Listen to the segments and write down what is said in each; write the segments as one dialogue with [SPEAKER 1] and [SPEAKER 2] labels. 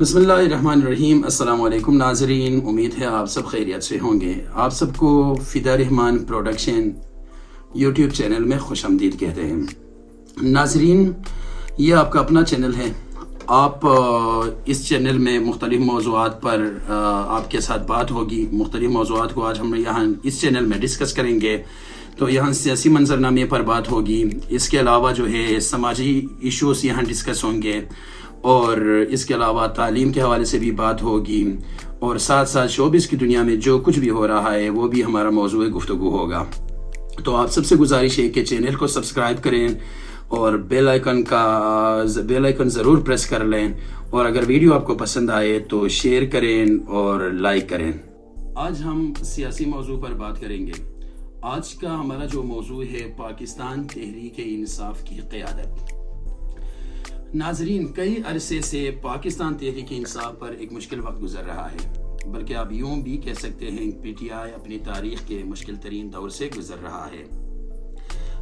[SPEAKER 1] بسم اللہ الرحمن الرحیم۔ السلام علیکم ناظرین، امید ہے آپ سب خیریت سے ہوں گے۔ آپ سب کو فدا رحمان پروڈکشن یوٹیوب چینل میں خوش آمدید کہتے ہیں۔ ناظرین، یہ آپ کا اپنا چینل ہے۔ آپ اس چینل میں مختلف موضوعات پر آپ کے ساتھ بات ہوگی۔ مختلف موضوعات کو آج ہم یہاں اس چینل میں ڈسکس کریں گے۔ تو یہاں سیاسی منظرنامے پر بات ہوگی، اس کے علاوہ جو ہے سماجی ایشوز یہاں ڈسکس ہوں گے، اور اس کے علاوہ تعلیم کے حوالے سے بھی بات ہوگی، اور ساتھ ساتھ شوبز کی دنیا میں جو کچھ بھی ہو رہا ہے وہ بھی ہمارا موضوع گفتگو ہوگا۔ تو آپ سب سے گزارش ہے کہ چینل کو سبسکرائب کریں اور بیل آئیکن ضرور پریس کر لیں، اور اگر ویڈیو آپ کو پسند آئے تو شیئر کریں اور لائک کریں۔ آج ہم سیاسی موضوع پر بات کریں گے۔ آج کا ہمارا جو موضوع ہے پاکستان تحریک انصاف کی قیادت۔ ناظرین، کئی عرصے سے پاکستان تحریک انصاف پر ایک مشکل وقت گزر رہا ہے، بلکہ آپ یوں بھی کہہ سکتے ہیں پی ٹی آئی اپنی تاریخ کے مشکل ترین دور سے گزر رہا ہے۔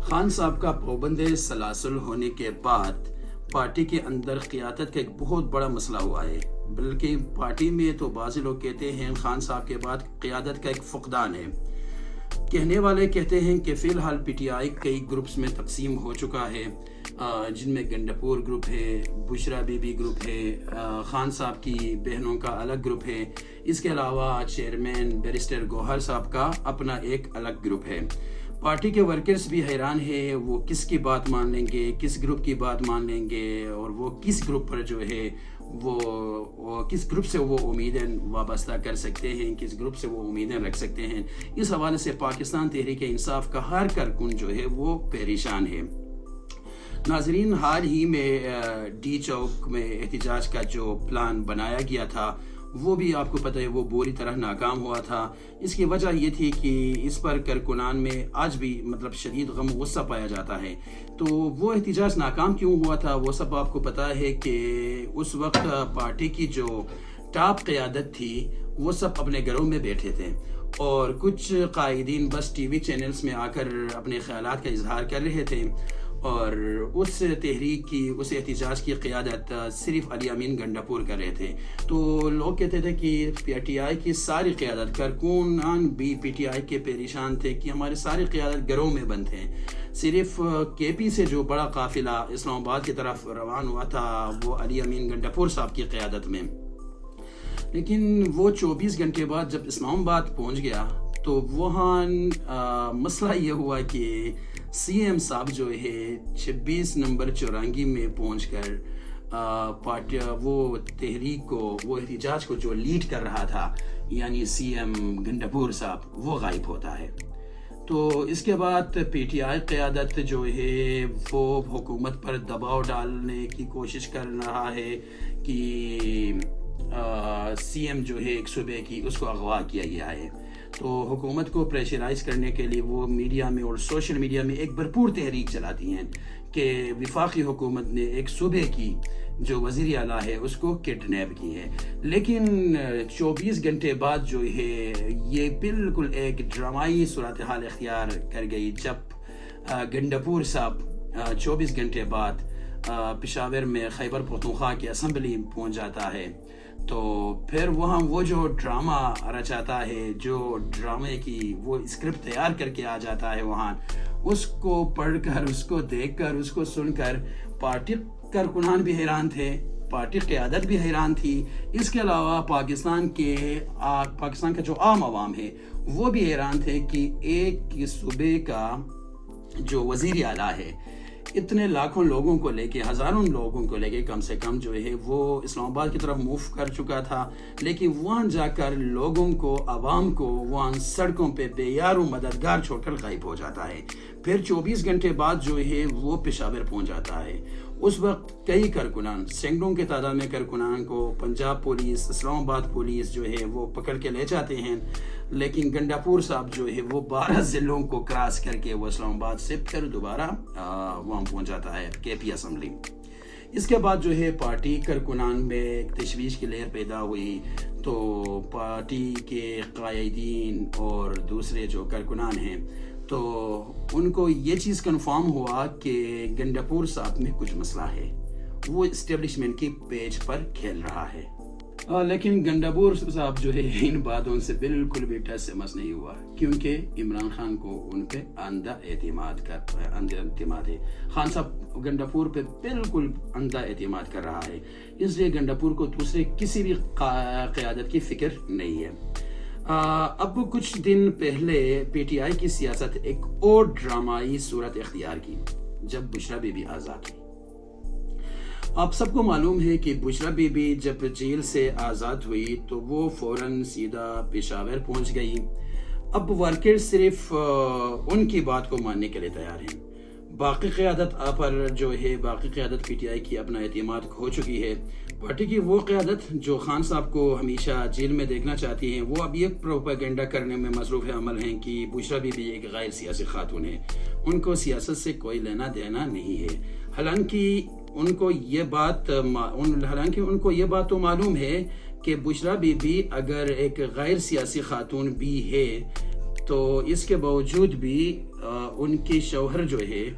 [SPEAKER 1] خان صاحب کا پابند سلاسل ہونے کے بعد پارٹی کے اندر قیادت کا ایک بہت بڑا مسئلہ ہوا ہے، بلکہ پارٹی میں تو بعض لوگ کہتے ہیں خان صاحب کے بعد قیادت کا ایک فقدان ہے۔ کہنے والے کہتے ہیں کہ فی الحال پی ٹی آئی کئی گروپس میں تقسیم ہو چکا ہے، جن میں گنڈپور گروپ ہے، بشرا بی بی گروپ ہے، خان صاحب کی بہنوں کا الگ گروپ ہے، اس کے علاوہ چیئرمین بیرسٹر گوہر صاحب کا اپنا ایک الگ گروپ ہے۔ پارٹی کے ورکرز بھی حیران ہیں، وہ کس کی بات مان لیں گے، کس گروپ کی بات مان لیں گے، اور وہ کس گروپ پر جو ہے وہ کس گروپ سے وہ امیدیں وابستہ کر سکتے ہیں، کس گروپ سے وہ امیدیں رکھ سکتے ہیں۔ اس حوالے سے پاکستان تحریک انصاف کا ہر کارکن جو ہے وہ پریشان ہے۔ ناظرین، حال ہی میں ڈی چوک میں احتجاج کا جو پلان بنایا گیا تھا وہ بھی آپ کو پتہ ہے وہ بری طرح ناکام ہوا تھا۔ اس کی وجہ یہ تھی کہ اس پر کارکنان میں آج بھی شدید غم و غصہ پایا جاتا ہے۔ تو وہ احتجاج ناکام کیوں ہوا تھا وہ سب آپ کو پتہ ہے کہ اس وقت پارٹی کی جو ٹاپ قیادت تھی وہ سب اپنے گھروں میں بیٹھے تھے، اور کچھ قائدین بس ٹی وی چینلز میں آ کر اپنے خیالات کا اظہار کر رہے تھے، اور اس تحریک کی اس احتجاج کی قیادت صرف علی امین گنڈاپور کر رہے تھے۔ تو لوگ کہتے تھے کہ پی ٹی آئی کی ساری قیادت، کارکنان بھی پی ٹی آئی کے پریشان تھے کہ ہمارے ساری قیادت گھروں میں بند ہیں۔ صرف کے پی سے جو بڑا قافلہ اسلام آباد کی طرف روان ہوا تھا وہ علی امین گنڈاپور صاحب کی قیادت میں، لیکن وہ 24 گھنٹے بعد جب اسلام آباد پہنچ گیا تو وہاں مسئلہ یہ ہوا کہ سی ایم صاحب جو ہے 26 نمبر چورانگی میں پہنچ کر پارٹی وہ تحریک کو، وہ احتجاج کو جو لیڈ کر رہا تھا یعنی سی ایم گنڈاپور صاحب، وہ غائب ہوتا ہے۔ تو اس کے بعد پی ٹی آئی قیادت جو ہے وہ حکومت پر دباؤ ڈالنے کی کوشش کر رہا ہے کہ سی ایم جو ہے ایک صوبے کی اس کو اغوا کیا گیا ہے۔ تو حکومت کو پریشرائز کرنے کے لیے وہ میڈیا میں اور سوشل میڈیا میں ایک بھرپور تحریک چلاتی ہیں کہ وفاقی حکومت نے ایک صوبے کی جو وزیر اعلیٰ ہے اس کو کڈنیپ کی ہے۔ لیکن 24 گھنٹے بعد جو ہے یہ بالکل ایک ڈرامائی صورتحال اختیار کر گئی، جب گنڈاپور صاحب 24 گھنٹے بعد پشاور میں خیبر پختونخوا کی اسمبلی پہنچ جاتا ہے۔ تو پھر وہاں وہ جو ڈرامہ رچاتا ہے، جو ڈرامے کی وہ اسکرپٹ تیار کر کے آ جاتا ہے وہاں، اس کو پڑھ کر، اس کو دیکھ کر، اس کو سن کر پارٹی کارکنان بھی حیران تھے، پارٹی قیادت بھی حیران تھی، اس کے علاوہ پاکستان کا جو عام عوام ہے وہ بھی حیران تھے کہ ایک صوبے کا جو وزیر اعلیٰ ہے اتنے لاکھوں لوگوں کو لے کے، ہزاروں لوگوں کو لے کے کم سے کم جو ہے وہ اسلام آباد کی طرف موو کر چکا تھا، لیکن وہاں جا کر لوگوں کو، عوام کو وہاں سڑکوں پہ بے یار و مددگار چھوڑ کر غائب ہو جاتا ہے۔ پھر 24 گھنٹے بعد جو ہے وہ پشاور پہنچ جاتا ہے۔ اس وقت کئی کارکنان، سینکڑوں کے تعداد میں کارکنان کو پنجاب پولیس، اسلام آباد پولیس جو ہے وہ پکڑ کے لے جاتے ہیں، لیکن گنڈاپور صاحب جو ہے وہ 12 ضلعوں کو کراس کر کے وہ اسلام آباد سے پھر دوبارہ وہاں پہنچ جاتا ہے کے پی اسمبلی۔ اس کے بعد جو ہے پارٹی کارکنان میں ایک تشویش کی لہر پیدا ہوئی، تو پارٹی کے قائدین اور دوسرے جو کارکنان ہیں تو ان کو یہ چیز کنفرم ہوا کہ گنڈاپور صاحب میں کچھ مسئلہ ہے، وہ اسٹیبلشمنٹ کی پیج پر کھیل رہا ہے. لیکن گنڈاپور صاحب جو ہے ان باتوں سے بالکل بھی ٹس سے مس نہیں ہوا, کیونکہ عمران خان کو ان پہ اندھا اعتماد ہے. خان صاحب گنڈاپور پہ بالکل اندھا اعتماد کر رہا ہے, اس لیے گنڈاپور کو دوسرے کسی بھی قیادت کی فکر نہیں ہے. اب کچھ دن پہلے پی ٹی آئی کی سیاست ایک اور ڈرامائی صورت اختیار کی جب بشرا بی بی آزاد ہوئی. آپ سب کو معلوم ہے کہ بشرا بی بی جب جیل سے آزاد ہوئی تو وہ فوراً سیدھا پشاور پہنچ گئی. اب ورکر صرف ان کی بات کو ماننے کے لیے تیار ہیں. باقی قیادت باقی قیادت پی ٹی آئی کی اپنا اعتماد کھو چکی ہے. پارٹی کی وہ قیادت جو خان صاحب کو ہمیشہ جیل میں دیکھنا چاہتی ہیں, وہ اب یہ پروپیگنڈا کرنے میں مصروف عمل ہیں کہ بشرا بی بی ایک غیر سیاسی خاتون ہے, ان کو سیاست سے کوئی لینا دینا نہیں ہے. حالانکہ ان کو یہ بات تو معلوم ہے کہ بشرا بی بی اگر ایک غیر سیاسی خاتون بھی ہے تو اس کے باوجود بھی ان کے شوہر جو ہے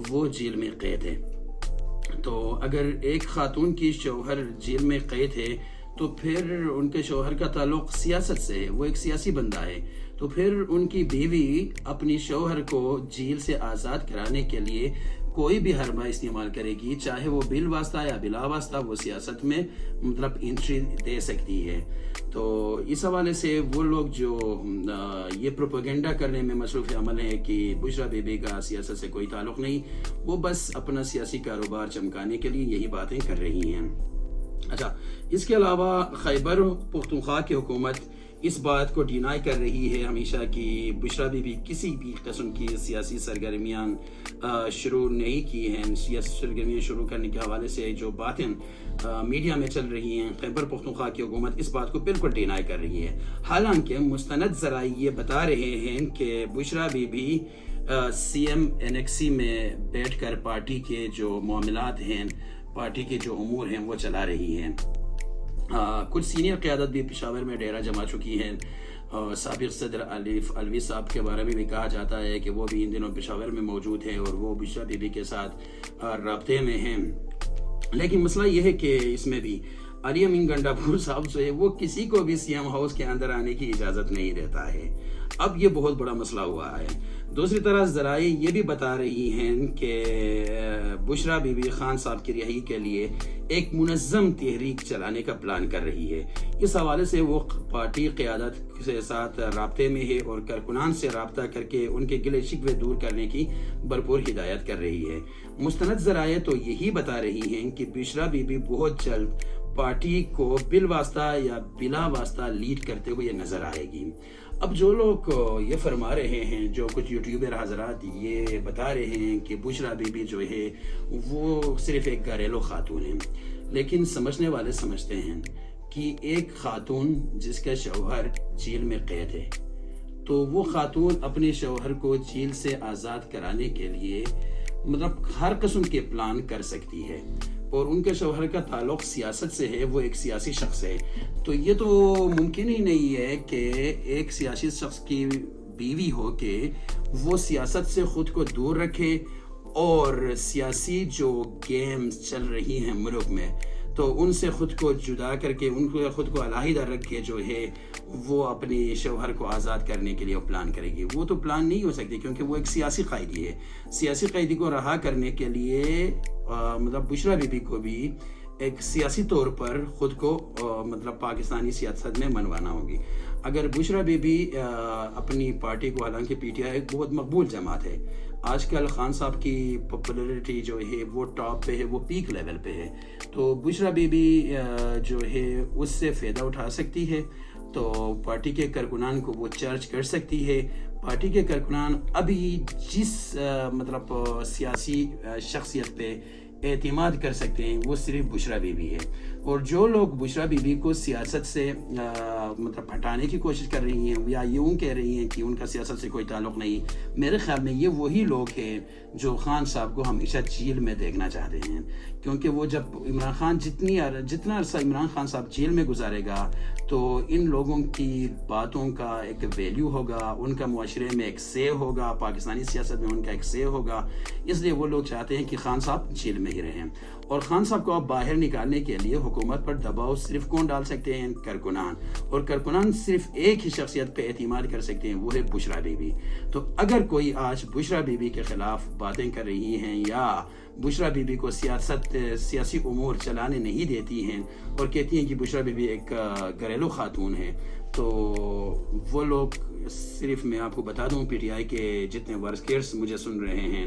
[SPEAKER 1] وہ جیل میں قید ہے. تو اگر ایک خاتون کی شوہر جیل میں قید ہے تو پھر ان کے شوہر کا تعلق سیاست سے ہے, وہ ایک سیاسی بندہ ہے. تو پھر ان کی بیوی اپنی شوہر کو جیل سے آزاد کرانے کے لیے کوئی بھی حربہ استعمال کرے گی, چاہے وہ بل واسطہ یا بلا واسطہ, وہ سیاست میں انٹری دے سکتی ہے. تو اس حوالے سے وہ لوگ جو یہ پروپیگنڈا کرنے میں مصروف عمل ہے کہ بشرا بی بی کا سیاست سے کوئی تعلق نہیں, وہ بس اپنا سیاسی کاروبار چمکانے کے لیے یہی باتیں کر رہی ہیں. اچھا, اس کے علاوہ خیبر پختونخوا کی حکومت اس بات کو ڈینائی کر رہی ہے ہمیشہ کہ بشرا بی بی کسی بھی قسم کی سیاسی سرگرمیاں شروع نہیں کی ہیں. سیاسی سرگرمیاں شروع کرنے کے حوالے سے جو باتیں میڈیا میں چل رہی ہیں, خیبر پختونخوا کی حکومت اس بات کو بالکل ڈینائی کر رہی ہے. حالانکہ مستند ذرائع یہ بتا رہے ہیں کہ Bushra B B C M annexe میں بیٹھ کر پارٹی کے جو معاملات ہیں, پارٹی کے جو امور ہیں وہ چلا رہی ہیں. کچھ سینئر قیادت بھی پشاور میں ڈیرہ جما چکی ہیں. سابق صدر الوی صاحب کے بارے میں بھی کہا جاتا ہے کہ وہ بھی ان دنوں پشاور میں موجود ہیں اور وہ بشرا بی بی کے ساتھ رابطے میں ہیں. لیکن مسئلہ یہ ہے کہ اس میں بھی علی امین گنڈاپور صاحب جو ہے وہ کسی کو بھی سی ایم ہاؤس کے اندر آنے کی اجازت نہیں دیتا ہے. اب یہ بہت بڑا مسئلہ ہوا ہے. دوسری طرح ذرائع یہ بھی بتا رہی ہیں کہ بشرا بی بی خان صاحب کی رہائی کے لیے ایک منظم تحریک چلانے کا پلان کر رہی ہے. اس حوالے سے وہ پارٹی قیادت کے ساتھ رابطے میں ہے اور کارکنان سے رابطہ کر کے ان کے گلے شکوے دور کرنے کی بھرپور ہدایت کر رہی ہے. مستند ذرائع تو یہی بتا رہی ہیں کہ بشرا بی بی بہت جلد پارٹی کو بل واسطہ یا بلا واسطہ لیڈ کرتے ہوئے نظر آئے گی. اب جو لوگ یہ فرما رہے ہیں, جو کچھ یوٹیوبر حضرات یہ بتا رہے ہیں کہ بشرا بی بی جو ہے وہ صرف ایک گھریلو خاتون ہے, لیکن سمجھنے والے سمجھتے ہیں کہ ایک خاتون جس کا شوہر جیل میں قید ہے, تو وہ خاتون اپنے شوہر کو جیل سے آزاد کرانے کے لیے ہر قسم کے پلان کر سکتی ہے. اور ان کے شوہر کا تعلق سیاست سے ہے, وہ ایک سیاسی شخص ہے. تو یہ تو ممکن ہی نہیں ہے کہ ایک سیاسی شخص کی بیوی ہو کہ وہ سیاست سے خود کو دور رکھے اور سیاسی جو گیمز چل رہی ہیں ملک میں تو ان سے خود کو جدا کر کے, ان کو خود کو علیحدہ رکھ کے جو ہے وہ اپنے شوہر کو آزاد کرنے کے لیے پلان کرے گی. وہ تو پلان نہیں ہو سکتی کیونکہ وہ ایک سیاسی قیدی ہے. سیاسی قیدی کو رہا کرنے کے لیے بشرا بی بی کو بھی ایک سیاسی طور پر خود کو پاکستانی سیاست میں منوانا ہوگی. اگر بشرا بی بی اپنی پارٹی کو, حالانکہ پی ٹی آئی ایک بہت مقبول جماعت ہے, آج کل خان صاحب کی پاپولیرٹی جو ہے وہ ٹاپ پہ ہے, وہ پیک لیول پہ ہے, تو بشرا بی بی جو ہے اس سے فائدہ اٹھا سکتی ہے. تو پارٹی کے کارکنان کو وہ چارج کر سکتی ہے. پارٹی کے کارکنان ابھی جس سیاسی شخصیت پہ اعتماد کر سکتے ہیں وہ صرف بشرا بی بی ہے. اور جو لوگ بشرا بی بی کو سیاست سے ہٹانے کی کوشش کر رہی ہیں یا یوں کہہ رہی ہیں کہ ان کا سیاست سے کوئی تعلق نہیں, میرے خیال میں یہ وہی لوگ ہیں جو خان صاحب کو ہمیشہ جیل میں دیکھنا چاہتے ہیں. کیونکہ وہ جب عمران خان جتنا عرصہ عمران خان صاحب جیل میں گزارے گا تو ان لوگوں کی باتوں کا ایک ویلیو ہوگا, ان کا معاشرے میں ایک سے ہوگا, پاکستانی سیاست میں ان کا ایک سے ہوگا. اس لیے وہ لوگ چاہتے ہیں کہ خان صاحب جیل میں ہی رہیں. اور خان صاحب کو آپ باہر نکالنے کے لیے حکومت پر دباؤ صرف کون ڈال سکتے ہیں؟ کارکنان. اور کارکنان صرف ایک ہی شخصیت پہ اعتماد کر سکتے ہیں، وہ ہے بشرا بی بی. تو اگر کوئی آج بشرا بی بی کے خلاف باتیں کر رہی ہیں یا بشرا بی بی کو سیاسی امور چلانے نہیں دیتی ہیں اور کہتی ہیں کہ بشرا بی بی ایک گھریلو خاتون ہے، تو وہ لوگ صرف میں آپ کو بتا دوں پی ٹی آئی کے جتنے ورکرز مجھے سن رہے ہیں،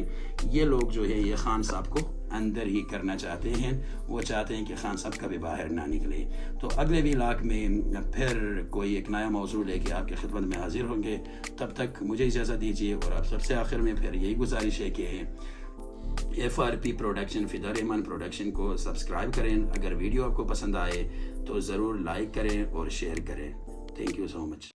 [SPEAKER 1] یہ لوگ جو ہے یہ خان صاحب کو اندر ہی کرنا چاہتے ہیں. وہ چاہتے ہیں کہ خان صاحب کبھی باہر نہ نکلے. تو اگلے ولاگ میں پھر کوئی ایک نیا موضوع لے کے آپ کی خدمت میں حاضر ہوں گے. تب تک مجھے اجازت دیجیے، اور آپ سب سے آخر میں پھر یہی گزارش ہے کہ FRP پروڈکشن، فدا رحمان پروڈکشن کو سبسکرائب کریں. اگر ویڈیو آپ کو پسند آئے تو ضرور لائک کریں اور شیئر کریں. Thank you so much.